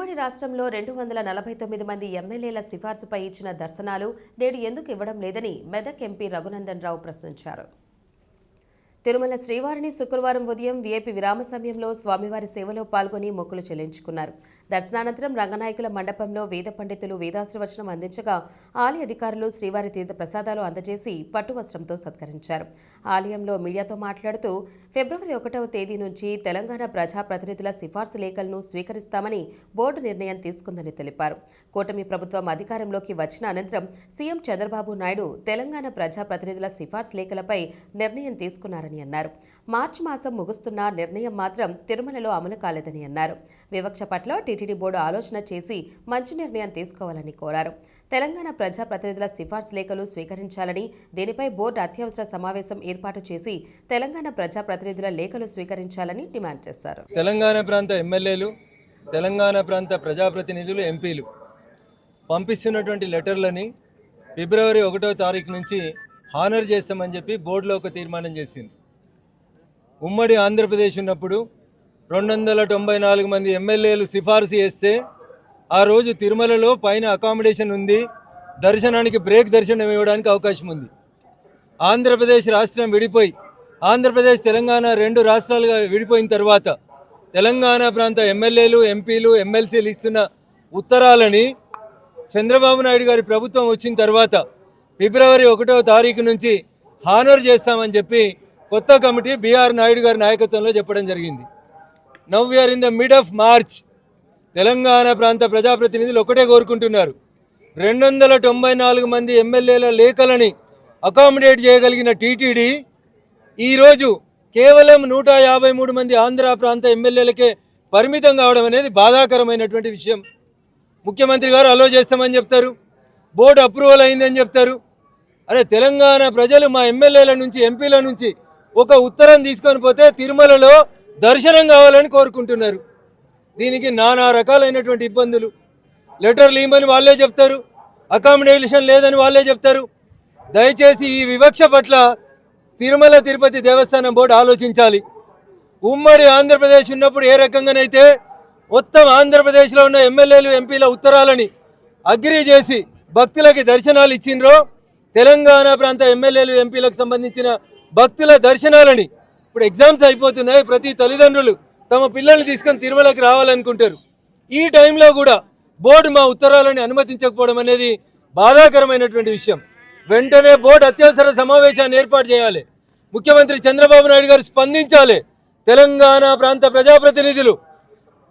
ఉమ్మడి రాష్ట్రంలో 249 మంది ఎమ్మెల్యేల సిఫార్సుపై ఇచ్చిన దర్శనాలు నేడు ఎందుకు ఇవ్వడం లేదని మెదక్ ఎంపీ రఘునందన్ రావు ప్రశ్నించారు. తిరుమల శ్రీవారిని శుక్రవారం ఉదయం వీఐపీ విరామ సమయంలో స్వామివారి సేవలో పాల్గొని మొక్కులు చెల్లించుకున్నారు. దర్శనానంతరం రంగనాయకుల మండపంలో వేద పండితులు వేదాశ్రవచనం అందించగా ఆలయ అధికారులు శ్రీవారి తీర్థ ప్రసాదాలు అందజేసి పట్టువస్త్రంతో సత్కరించారు. ఆలయంలో మీడియాతో మాట్లాడుతూ ఫిబ్రవరి 1వ తేదీ నుంచి తెలంగాణ ప్రజాప్రతినిధుల సిఫార్సు లేఖలను స్వీకరిస్తామని బోర్డు నిర్ణయం తీసుకుందని తెలిపారు. కూటమి ప్రభుత్వం అధికారంలోకి వచ్చిన అనంతరం సీఎం చంద్రబాబు నాయుడు తెలంగాణ ప్రజాప్రతినిధుల సిఫార్సు లేఖలపై నిర్ణయం తీసుకున్నారని అన్నారు. మార్చి మాసం ముగుస్తున్న నిర్ణయం మాత్రం తిరుమలలో అమలు కాలేదని అన్నారు. వివక్ష పట్ల టీటీడీ బోర్డు ఆలోచన చేసి మంచి నిర్ణయం తీసుకోవాలని కోరారు. తెలంగాణ ప్రజాప్రతినిధుల సిఫార్సు లేఖలు స్వీకరించాలని, దీనిపై బోర్డు అత్యవసర సమావేశం ఏర్పాటు చేసి తెలంగాణ ప్రజాప్రతినిధుల లేఖలు స్వీకరించాలని డిమాండ్ చేశారు. తెలంగాణ ప్రాంత ఎమ్మెల్యేలు, తెలంగాణ ప్రాంత ప్రజాప్రతినిధులు, ఎంపీలు పంపిస్తున్నటువంటి లెటర్లని ఫిబ్రవరి 1వ తారీఖు నుంచి హానర్ చేస్తామని చెప్పి బోర్డులో ఒక తీర్మానం చేసింది. ఉమ్మడి ఆంధ్రప్రదేశ్ ఉన్నప్పుడు 294 మంది ఎమ్మెల్యేలు సిఫార్సు చేస్తే ఆ రోజు తిరుమలలో పైన అకామిడేషన్ ఉంది, దర్శనానికి బ్రేక్ దర్శనం ఇవ్వడానికి అవకాశం ఉంది. ఆంధ్రప్రదేశ్ రాష్ట్రం విడిపోయి ఆంధ్రప్రదేశ్ తెలంగాణ 2 రాష్ట్రాలుగా విడిపోయిన తర్వాత తెలంగాణ ప్రాంత ఎమ్మెల్యేలు, ఎంపీలు, ఎమ్మెల్సీలు ఇస్తున్న ఉత్తరాలని చంద్రబాబు నాయుడు గారి ప్రభుత్వం వచ్చిన తర్వాత ఫిబ్రవరి 1వ తారీఖు నుంచి హానర్ చేస్తామని చెప్పి కొత్త కమిటీ బీఆర్ నాయుడు గారి నాయకత్వంలో చెప్పడం జరిగింది. Now we are in the mid of March. Telangana ప్రాంత ప్రజాప్రతినిధులు ఒకటే కోరుకుంటున్నారు, 294 మంది ఎమ్మెల్యేల లేఖలని అకామిడేట్ చేయగలిగిన టీటీడీ ఈరోజు కేవలం 153 మంది ఆంధ్ర ప్రాంత ఎమ్మెల్యేలకే పరిమితం కావడం అనేది బాధాకరమైనటువంటి విషయం. ముఖ్యమంత్రి గారు అలో చేస్తామని చెప్తారు, బోర్డు అప్రూవల్ అయిందని చెప్తారు. అరే, తెలంగాణ ప్రజలు మా ఎమ్మెల్యేల నుంచి, ఎంపీల నుంచి ఒక ఉత్తరం తీసుకొని పోతే తిరుమలలో దర్శనం కావాలని కోరుకుంటున్నారు. దీనికి నానా రకాలైనటువంటి ఇబ్బందులు. లెటర్లు ఇవ్వమని వాళ్ళే చెప్తారు, అకామిడేషన్ లేదని వాళ్ళే చెప్తారు. దయచేసి ఈ వివక్ష పట్ల తిరుమల తిరుపతి దేవస్థానం బోర్డు ఆలోచించాలి. ఉమ్మడి ఆంధ్రప్రదేశ్ ఉన్నప్పుడు ఏ రకంగానైతే మొత్తం ఆంధ్రప్రదేశ్లో ఉన్న ఎమ్మెల్యేలు, ఎంపీల ఉత్తరాలని అగ్రీ చేసి భక్తులకి దర్శనాలు ఇచ్చిండ్రో, తెలంగాణ ప్రాంత ఎమ్మెల్యేలు, ఎంపీలకు సంబంధించిన భక్తుల దర్శనాలని ఇప్పుడు ఎగ్జామ్స్ అయిపోతున్నాయి. ప్రతి తల్లిదండ్రులు తమ పిల్లల్ని తీసుకొని తిరుమలకి రావాలనుకుంటారు. ఈ టైంలో కూడా బోర్డు మా ఉత్తరాలని అనుమతించకపోవడం అనేది బాధాకరమైనటువంటి విషయం. వెంటనే బోర్డు అత్యవసర సమావేశాన్ని ఏర్పాటు చేయాలి. ముఖ్యమంత్రి చంద్రబాబు నాయుడు గారు స్పందించాలి. తెలంగాణ ప్రాంత ప్రజాప్రతినిధులు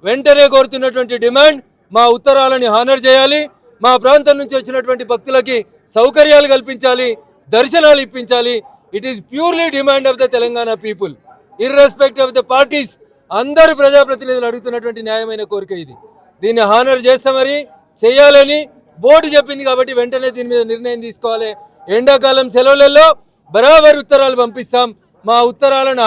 వెంటనే కోరుతున్నటువంటి డిమాండ్, మా ఉత్తరాలని హానర్ చేయాలి, మా ప్రాంతం నుంచి వచ్చినటువంటి భక్తులకి సౌకర్యాలు కల్పించాలి, దర్శనాలు ఇప్పించాలి. It is purely demand of the Telangana people, irrespect of the parties. అందరు ప్రజాప్రతినిధులు అడుగుతున్నటువంటి న్యాయమైన కోరిక ఇది. దీన్ని హానర్ చేస్తామని చేయాలని బోర్డు చెప్పింది కాబట్టి వెంటనే దీని మీద నిర్ణయం తీసుకోవాలి. ఎండాకాలం సెలవులలో బరాబర్ ఉత్తరాలు పంపిస్తాం. మా ఉత్తరాలను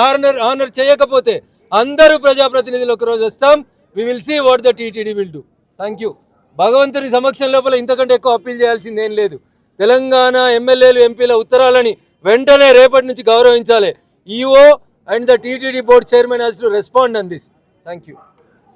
హానర్ చేయకపోతే అందరూ ప్రజాప్రతినిధులు ఒకరోజు వస్తాం. We will see what the TTD will do. Thank you. భగవంతుని సమక్షం లోపల ఇంతకంటే ఎక్కువ అప్పీల్ చేయాల్సింది ఏం లేదు. తెలంగాణ ఎమ్మెల్యేలు, ఎంపీల ఉత్తరాలని వెంటనే రేపటి నుంచి గౌరవించాలి. EO and the TTD board chairman has to respond on this. Thank you.